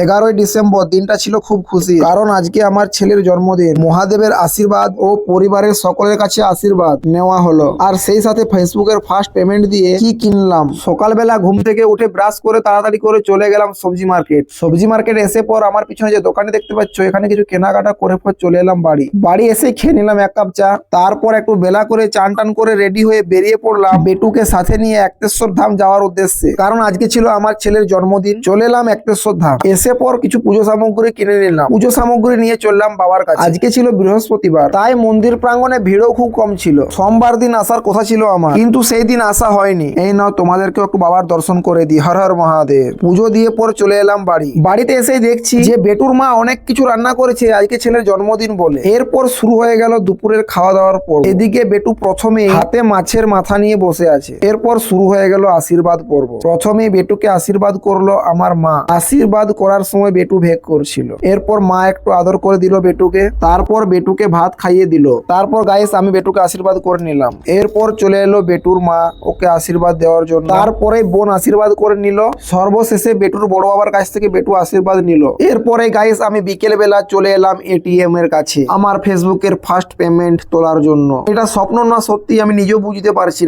11ই December দিনটা ছিল খুব খুশি, কারণ আজকে আমার ছেলের জন্মদিন। মহাদেবের আশীর্বাদ ও পরিবারের সকলের কাছে আশীর্বাদ নেওয়া হলো। আর সেই সাথে ফেসবুকের ফার্স্ট পেমেন্ট দিয়ে কি কিনলাম, সকালবেলা ঘুম থেকে উঠে ব্রাশ করে তাড়াতাড়ি করে চলে গেলাম সবজি মার্কেট। সবজি মার্কেট এসে পর আমার পিছনে যে দোকানে দেখতে পাচ্ছ, এখানে কিছু কেনাকাটা করে পর চলে এলাম বাড়ি এসে খেয়ে নিলাম 1 কাপ চা। তারপর একটু বেলা করে চান টান করে রেডি হয়ে বেরিয়ে পড়লাম বেটুকে সাথে নিয়ে একতেশ্বর ধাম যাওয়ার উদ্দেশ্যে, কারণ আজকে ছিল আমার ছেলের জন্মদিন। চলে এলাম একতেশ্বর ধাম। এসে পর কিছু পুজো সামগ্রী কিনে নিলাম। পুজো সামগ্রী নিয়ে চললাম বাবার কাছে। আজকে ছিল বৃহস্পতিবার, তাই মন্দির প্রাঙ্গণে ভিড়ও খুব কম ছিল। সোমবার দিন আসার কথা ছিল আমার, কিন্তু সেই দিন আসা হয়নি। এই নাও তোমাদেরকে একটু বাবার দর্শন করে দিই। হর হর মহাদেব। পুজো দিয়ে পর চলে এলাম বাড়িতে এসে দেখছি যে বেটুর মা অনেক কিছু রান্না করেছে আজকে ছেলের জন্মদিন বলে। এরপর শুরু হয়ে গেল দুপুরের খাওয়া দাওয়ার পর। এদিকে বেটু প্রথমে হাতে মাছের মাথা নিয়ে বসে আছে। এরপর শুরু হয়ে গেল আশীর্বাদ পর্ব। প্রথমে বেটুকে আশীর্বাদ করলো আমার মা। আশীর্বাদ করার সময় বেটু ভেগ করছিল। এরপর মা একটু আদর করে দিল বেটুকে, তারপর বেটুকে ভাত খাইয়ে দিল। তারপর গাইস আমি বেটুকে আশীর্বাদ করে নিলাম। এরপর চলে এলো বেটুর মা ওকে আশীর্বাদ দেওয়ার জন্য। তারপরে বোন আশীর্বাদ করে নিল। সর্বশেষে বেটুর বড় বাবার কাছ থেকে বেটু আশীর্বাদ নিল। এরপরে গাইস আমি বিকেল বেলা চলে এলাম এটিএম এর কাছে আমার ফেসবুকের ফার্স্ট পেমেন্ট তোলার জন্য। এটা স্বপ্ন না সত্যি আমি নিজেও বুঝতে পারছি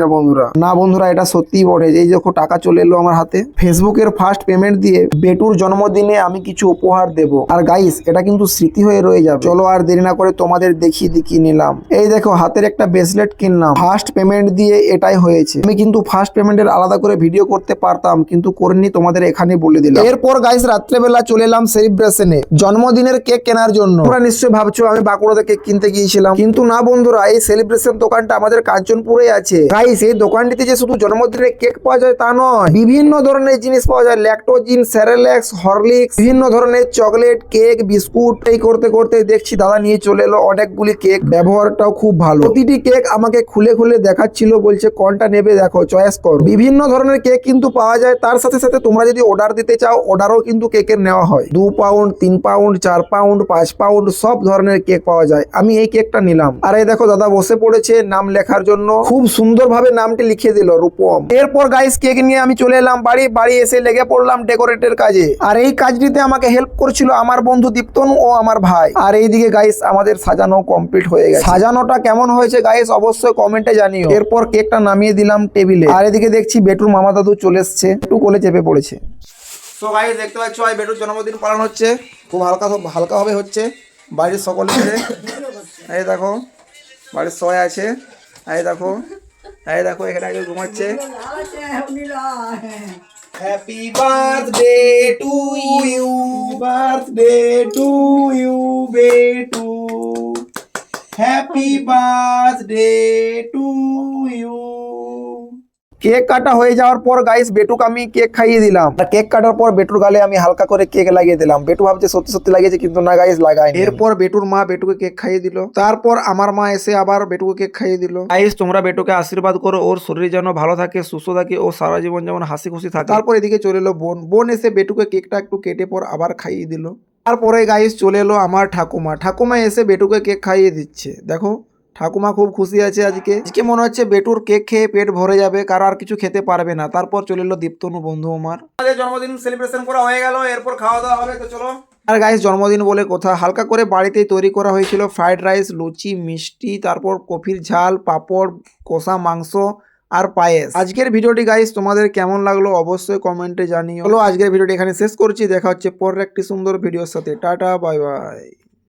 না বন্ধুরা, এটা সত্যিই বটে। এই দেখো টাকা চলে এলো আমার হাতে। ফেসবুকের ফার্স্ট পেমেন্ট দিয়ে বেটুর জন্মদিনে আমি কিছু উপহার দেব। আর গাইস এটা কিন্তু স্মৃতি হয়ে রয়ে যাবে। চলো আর দেরি না করে তোমাদের দেখিয়ে নিলাম। এই দেখো হাতের একটা ব্রেসলেট কিনলাম। ফার্স্ট পেমেন্ট দিয়ে এটাই হয়েছে। আমি কিন্তু ফার্স্ট পেমেন্টের আলাদা করে ভিডিও করতে পারতাম, কিন্তু করিনি, তোমাদের এখানে বলে দিলাম। এরপর গাইস রাত্রেবেলা চলে এলাম সেলিব্রেশনে জন্মদিনের কেক কেনার জন্য। তোমরা নিশ্চয়ই ভাবছো আমি বাঁকুড়াতে কেক কিনতে গিয়েছিলাম, কিন্তু না বন্ধুরা, এই সেলিব্রেশন দোকানটা আমাদের কাঞ্চনপুরে আছে। গাইস এই দোকানটিতে যে শুধু জন্মদিনের কেক পাওয়া যায় তা নয়, বিভিন্ন ধরনের জিনিস পাওয়া যায়। ল্যাকটোজিন, সেরেল্যাক্স, হরলিক্স, বিভিন্ন ধরনের চকলেট, কেক, বিস্কুট। এই করতে করতে দেখছি দাদা নিয়ে চলে এলো অনেকগুলি কেক। ব্যবহারটাও খুব ভালো। প্রতিটি কেক আমাকে খুলে খুলে দেখাচ্ছিল, বলছে কোনটা নেবে দেখো, চয়েস করো। বিভিন্ন ধরনের কেক কিন্তু পাওয়া যায়। তার সাথে সাথে তোমরা যদি অর্ডার দিতে চাও, অর্ডারও কিন্তু কেকের নেওয়া হয়। 2 পাউন্ড, 3 পাউন্ড, 4 পাউন্ড, 5 পাউন্ড সব ধরনের কেক পাওয়া যায়। আমি এই কেকটা নিলাম। আর এই দেখো দাদা বসে পড়েছে নাম লেখার জন্য। খুব সুন্দরভাবে নামটি লিখে দিল রূপম। এরপর গাইস কেক নিয়ে আমি চলে এলাম বাড়ি এসে লেগে পড়লাম ডেকোরেটের কাজে। আর এই কাজটিতে আমাকে হেল্প করছিল আমার বন্ধু দীপ্তনু ও আমার ভাই। আর এইদিকে গাইস আমাদের সাজানো কমপ্লিট হয়ে গেছে। সাজানোটা কেমন হয়েছে গাইস অবশ্যই কমেন্টে জানিও। এরপর কেকটা নামিয়ে দিলাম টেবিলে। আর এদিকে দেখছি বেটুর মামা দাদু চলে এসছে, একটু কোলে চেপে পড়েছে। সো গাইস দেখতে পাচ্ছ আজ বেটুর জন্মদিন পালন হচ্ছে। খুব হালকাভাবে হচ্ছে। বাড়ির সকলে মিলে এই দেখো বাড়ির সবাই আছে। এই দেখো এখানে আগে ঘুমাচ্ছে। Happy birthday to you, birthday to you বেটু, happy birthday to you. Cake কাটা হয়ে যাওয়ার পর গাইস বেটুকে আমি কেক খাইয়ে দিলাম। কেক কাটার পর বেটুর গালে আমি হালকা করে কেক লাগিয়ে দিলাম। বেটু ভাবছে সত্যি সত্যি লাগিয়েছে, কিন্তু না গাইস লাগায়নি। এরপর বেটুর মা বেটুকে কেক খাইয়ে দিল। তারপর আমার মা এসে আবার বেটুকে কেক খাইয়ে দিল। গাইস তোমরা বেটুকে আশীর্বাদ করো, ওর শরীর যেন ভালো থাকে, সুস্থ থাকে, ও সারা জীবন যেমন হাসি খুশি থাকে। তারপর এদিকে চলে এলো বোন এসে বেটুকে কেকটা একটু কেটে পর আবার খাইয়ে দিল। তারপরে গাইস চলে এলো আমার ঠাকুমা এসে বেটুকে কেক খাইয়ে দিচ্ছে। দেখো ঠাকুমা খুব খুশি আছে আজকে মনে হচ্ছে বেটুর কেক খেয়ে পেট ভরে যাবে, কারো আর কিছু খেতে পারবে না। তারপর চলে এলো দীপ্তনু বন্ধু আমার। জন্মদিন সেলিব্রেশন করা হয়ে গেল, এরপর খাওয়া দাওয়া হবে, তো চলো। আর গাইস জন্মদিন বলে কথা, হালকা করে বাড়িতেই তৈরি করা হয়েছিল ফ্রাইড রাইস, লুচি, মিষ্টি, তারপর কফির ঝাল, পাঁপড়, কষা মাংস আর পায়েস। আজকের ভিডিওটি গাইস তোমাদের কেমন লাগলো অবশ্যই কমেন্টে জানিও। চলো আজকের ভিডিওটি এখানে শেষ করছি। দেখা হচ্ছে পরের একটি সুন্দর ভিডিওর সাথে। Tata bye bye.